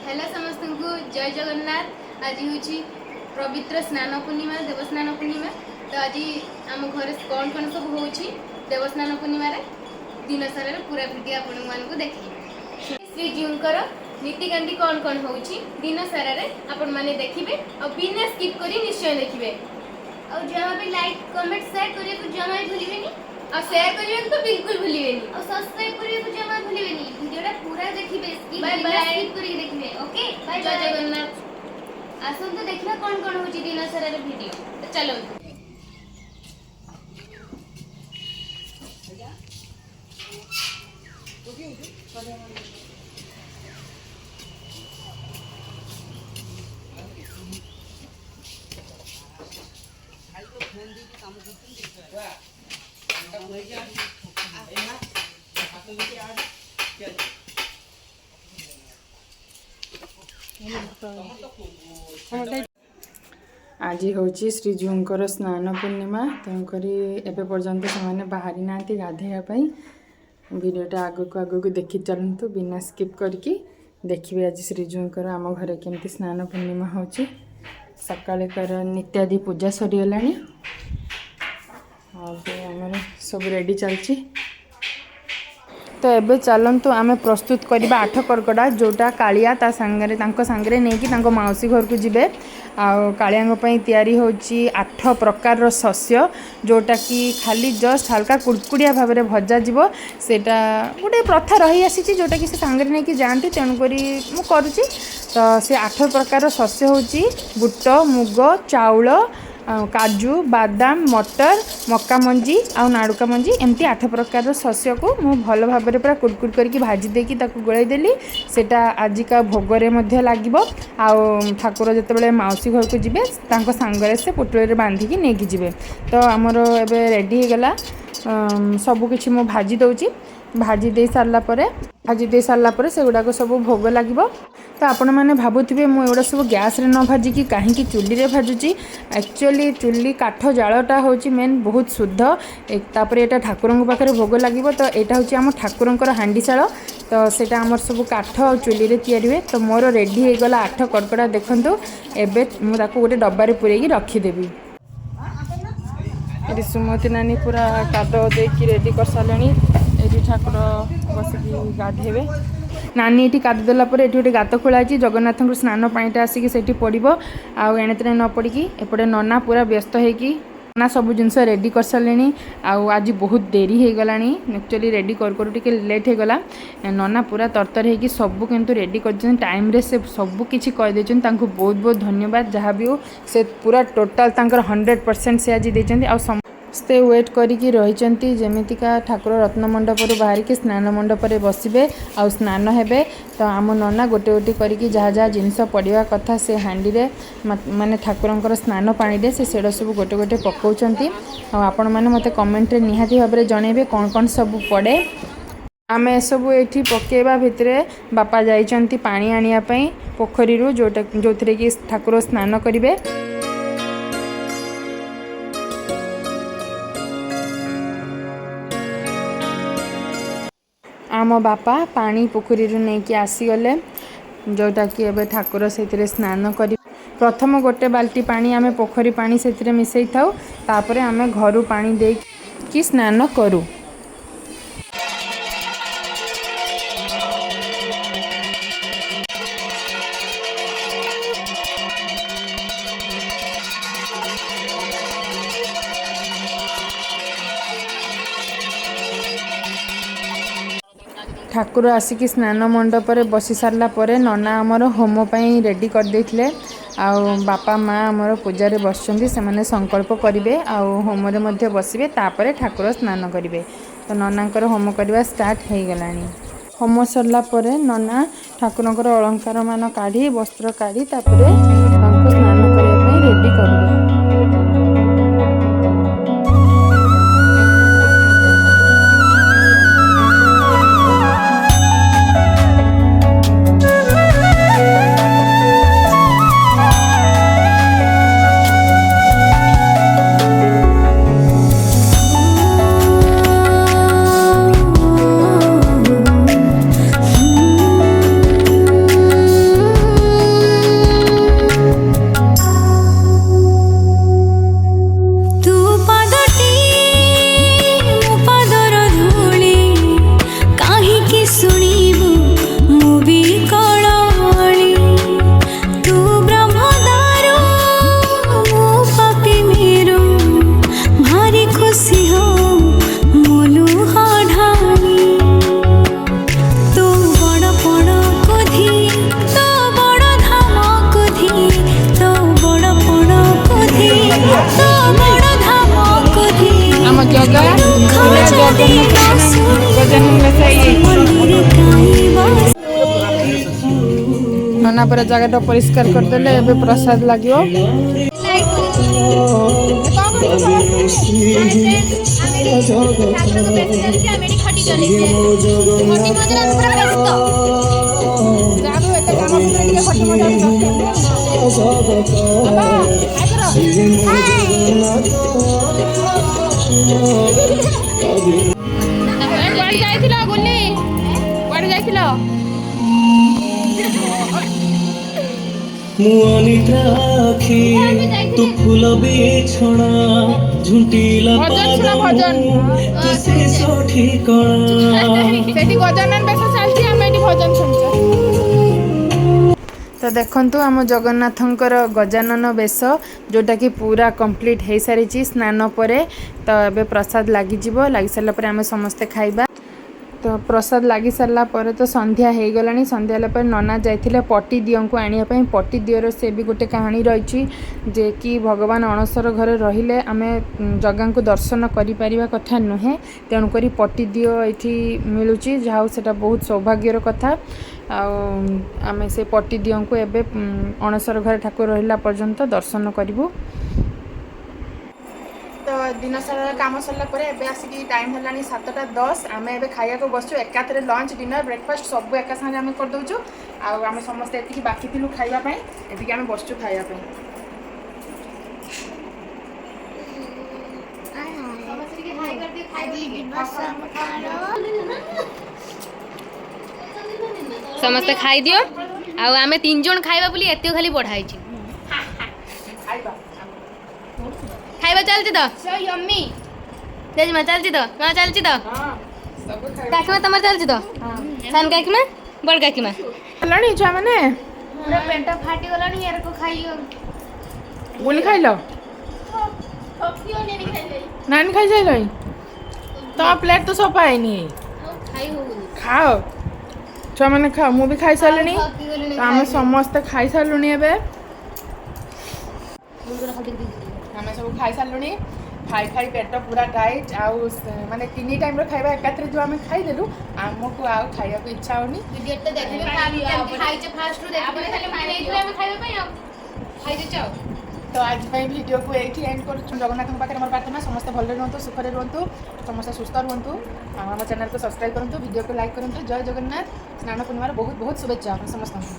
Hello समस्त को जय जगन्नाथ। आज हूँ पवित्र स्नान पूर्णिमा देवस्नान पूर्णिमा। तो आज आम घर कौन कौन सब हो देवस्नान पूर्णिमा दिन सारा पूरा भिडियो आपण मानक देखिए। श्रीजीवर नीतिकांति कौन कौन हो दिन सारा आपण मैंने देखिए और बिना स्किप करी निश्चय देखिए। और जमा भी लाइक कमेंट शेयर करने को जमा भी भूलिए और शेयर करने को तो बिल्कुल भूलिए और सब्सक्राइब करने को जमा भूलिए। वीडियोटा पूरा देखिए बाय बाय स्किप करके देखिए। ओके बाय जय जगन्नाथ। आसन तो देखना कौन कौन होची दिन सारा वीडियो। तो चलो आज हूँ श्रीजीवर स्नान पूर्णिमा तेणुक एवं पर्यंत से बाहरी ना गाधेवाई वीडियोटा आगक देखी चलतु बिना स्किप करके देखिए। आज श्रीजीवर आम घर केमती स्नान पूर्णिमा हो सकाल नित्यादि पूजा सरीगला आमर सब रेडी चलती। तो एबे चलतु आम प्रस्तुत करवा आठ कर्कड़ा जोटा कालिया सांगे नहीं मौसी घर को जीवे कालियांग होची 8 प्रकार शस्य जोटा कि खाली जस्ट हल्का कुड़कुड़िया भाव में भजा जीवो सेटा गोटे प्रथा रही आसी जोटा कि से सांगे नहीं जाती तेणुक मुझे तो से 8 प्रकार शस्य होची बुट मुग चाउल काजू बादाम मटर मक्का मंजी आउ नाड़ुका मंजी एमती 8 प्रकार शस्य को मु भल भाव में पूरा कुड़कुड़ करके भाजी देकी गोलाई देली सेटा आजिका भोगरे मध्य लागिबो। आउ ठाकुर जितेबाला मौसी घर को जीवे तांको सांगरे से पुटुळे बांधिकी नेकी जीवे। तो आमर एबे रेडी हो गला सबकिछि मु भाजी दउची भाजी दे सारा पर से गुड़ाक सब भोग लगे। तो आपण मैंने भावुवे मुझे सब गैस रे न भाजिकी कहीं चुली रे भाजुची एक्चुअली चुली काठ जालटा हूँ मेन बहुत शुद्ध तापर यहाँ ठाकुर पाखे भोग लगे। तो यहाँ हूँ आम ठाकुर हांडीशाल तो सेटा आमर सब काठ और चुली रे तैयारी हुए। तो मोर रेडी हो गला 8 कर्कड़ा देखंतु एबे मुझे गोटे डब्बारे पूरेकी रखीदेवी। ये सुमति नानी पूरा काद देकी रेडी कर सारे ये ठाकुर बसिकी गाधेबे नानी ये कादेदेला ये गोटे गात खोला जगन्नाथ स्नान पाटा आसिक से पड़ो आने न पड़ी एपटे नना पूरा व्यस्त होगी ना सब जिनस रेडी कर सारे आज बहुत देरी हो गला एक्चुअली रेडी कर लेट हो गला नना पूरा तरतर होगी सब किंतु रेडी कर टाइम रे से सब किसी कहीदे बहुत बहुत धन्यवाद जहाँ भी हो से पूरा टोटाल 100% से आज देते स्ते वेट करिकी रही जमीतिका ठाकुर रत्न मंडप बाहर के स्नान मंडप बसबे आउ स्नान हेबे। तो आम नना गोटे गोटे करिकी जहाँ जहाँ जिनस पड़ा कथा से हांडी रे माने ठाकुरंकर स्नान पानी दे सेड़ा सब गोटे गोटे पकाउछंती। आपण माने मते कमेंट रे निहाती भाबरे जणेबे कोन कोन सब पड़े। आमे सब एठी पकेबा भितरे बापा जाइछंती पानी आनिया पई पोखरी रु जोथरे कि ठाकुर स्नान करिवे। आम बापा पानी पोखरी नहीं कि आसीगले जोटा कि एबे ठाकुर से स्नान कर प्रथम गोटे बाल्टी पानी आमे पोखरी पानी से मिसई थाउ तापरे आमे घरु पानी दे कि स्नान करू। ठाकुर आसिक स्नान मंडप बसी सारा पर नना आमर होम पाई रेडी कर देथिले आउ बापा माँ आमर पूजा रे बसचंदी से माने संकल्प करिवे आउ होम रे मध्य बसिबे तापरे ठाकुर स्नान करिवे। तो ननांकर होम करवा स्टार्ट हो गलानी। होम सरला पर नना ठाकुरंकर अलंकार मान काढ़ी वस्त्र काढ़ी तापरे तांको स्नान करबा पई रेडी करिवे। ନନା ପୁରା ଜାଗାଟା ପରିଷ୍କାର କରିଦେଲେ ଏବେ ପ୍ରସାଦ ଲାଗିବ। ଯାହାବି ଏତେ କାମ ଭିତରେ ଟିକେ ଖଟି ମଜା କୁଆଡେ ଯାଇଥିଲ ବୁଲି? କୁଆଡେ ଯାଇଥିଲ? ମୁଁ ଅନିଦ୍ରା ଆଖି ତୁ ଫୁଲ ବିଛଣା ଝୁଣ୍ଟିଲା ପାଦ ତୁ ଶେଷ ଠିକଣା। ସେଠି ଗଜାନନ ବେଶ ଚାଲିଛି, ଆମେ ଏଠି ଭଜନ ଶୁଣୁଛୁ। ତ ଦେଖନ୍ତୁ ଆମ ଜଗନ୍ନାଥଙ୍କର ଗଜାନନ ବେଶ ଯେଉଁଟାକି ପୁରା କମ୍ପ୍ଲିଟ୍ ହେଇସାରିଛି ସ୍ନାନ ପରେ। ତ ଏବେ ପ୍ରସାଦ ଲାଗିଯିବ, ଲାଗିସାରିଲା ପରେ ଆମେ ସମସ୍ତେ ଖାଇବା। ତ ପ୍ରସାଦ ଲାଗି ସାରିଲା ପରେ ତ ସନ୍ଧ୍ୟା ହେଇଗଲାଣି। ସନ୍ଧ୍ୟା ହେଲା ପରେ ନନା ଯାଇଥିଲେ ପଟି ଦିଅଙ୍କୁ ଆଣିବା ପାଇଁ। ପଟି ଦିଅର ସେ ବି ଗୋଟେ କାହାଣୀ ରହିଛି ଯେ କି ଭଗବାନ ଅଣସର ଘରେ ରହିଲେ ଆମେ ଜଗାଙ୍କୁ ଦର୍ଶନ କରିପାରିବା କଥା ନୁହେଁ, ତେଣୁକରି ପଟି ଦିଅ ଏଇଠି ମିଳୁଛି। ଯାହା ହଉ ସେଇଟା ବହୁତ ସୌଭାଗ୍ୟର କଥା। ଆଉ ଆମେ ସେ ପଟି ଦିଅଙ୍କୁ ଏବେ ଅଣସର ଘରେ ଠାକୁର ରହିଲା ପର୍ଯ୍ୟନ୍ତ ଦର୍ଶନ କରିବୁ। ତ ଦିନ ସାରା କାମ ସରିଲା ପରେ ଏବେ ଆସିକି ଟାଇମ୍ ହେଲାଣି 7:10। ଆମେ ଏବେ ଖାଇବାକୁ ବସିଛୁ ଏକାଥରେ ଲଞ୍ଚ ଡିନର ବ୍ରେକଫାଷ୍ଟ ସବୁ ଏକା ସାଙ୍ଗରେ ଆମେ କରିଦେଉଛୁ। ଆଉ ଆମେ ସମସ୍ତେ ଏତିକି ବାକି ଥିଲୁ ଖାଇବା ପାଇଁ, ଏତିକି ଆମେ ବସିଛୁ ଖାଇବା ପାଇଁ। ସମସ୍ତେ ଖାଇଦିଅ। ଆଉ ଆମେ 3 ଜଣ ଖାଇବା ବୋଲି ଏତେ ଖାଲି ବଢା ହେଇଛି। ଖାଇବା ଚାଲିଛି ତ ଜେଜେମା ଚାଲିଛି ତ ମା ଚାଲିଛି ତ କାକିମା ତମର ଚାଲିଛି ତ ସାନ କାକିମା ବଡ କାକିମା ହେଲାଣି ଛୁଆମାନେ ପୁରା ପେଟ ଫାଟିଗଲାଣି ଏରକୁ ଖାଇବ ବୁଲି ଖାଇଲ ନାନୀ ଖାଇସାରିଲଣି ତ ପ୍ଲେଟ୍ ତ ସଫା ହେଇନି ଖାଇ ହଉନି ଖାଅ ଛୁଆମାନେ ଖାଅ ମୁଁ ବି ଖାଇସାରିଲିଣି ତ ଆମେ ସମସ୍ତେ ଖାଇସାରିଲୁଣି ଏବେ ଆମେ ସବୁ ଖାଇସାରିଲୁଣି ଖାଇ ପେଟ ପୁରା ଟାଇଟ୍ ଆଉ ମାନେ 3 ଟାଇମ୍ର ଖାଇବା ଏକାଥରେ ଯେଉଁ ଆମେ ଖାଇଦେଲୁ ଆମକୁ ଆଉ ଖାଇବାକୁ ଇଚ୍ଛା ହେଉନି ତ ଆଜି ପାଇଁ ଭିଡ଼ିଓକୁ ଏଇଠି ଏଣ୍ଡ କରୁଛୁ ଜଗନ୍ନାଥଙ୍କ ପାଖରେ ମୋର ପ୍ରାର୍ଥନା ସମସ୍ତେ ଭଲରେ ରୁହନ୍ତୁ ସୁଖରେ ରୁହନ୍ତୁ ସମସ୍ତେ ସୁସ୍ଥ ରୁହନ୍ତୁ ଆଉ ଆମ ଚ୍ୟାନେଲକୁ ସବସ୍କ୍ରାଇବ୍ କରନ୍ତୁ ଭିଡ଼ିଓକୁ ଲାଇକ୍ କରନ୍ତୁ ଜୟ ଜଗନ୍ନାଥ ସ୍ନାନ ପୂର୍ଣ୍ଣିମାର ବହୁତ ବହୁତ ଶୁଭେଚ୍ଛା ସମସ୍ତଙ୍କୁ।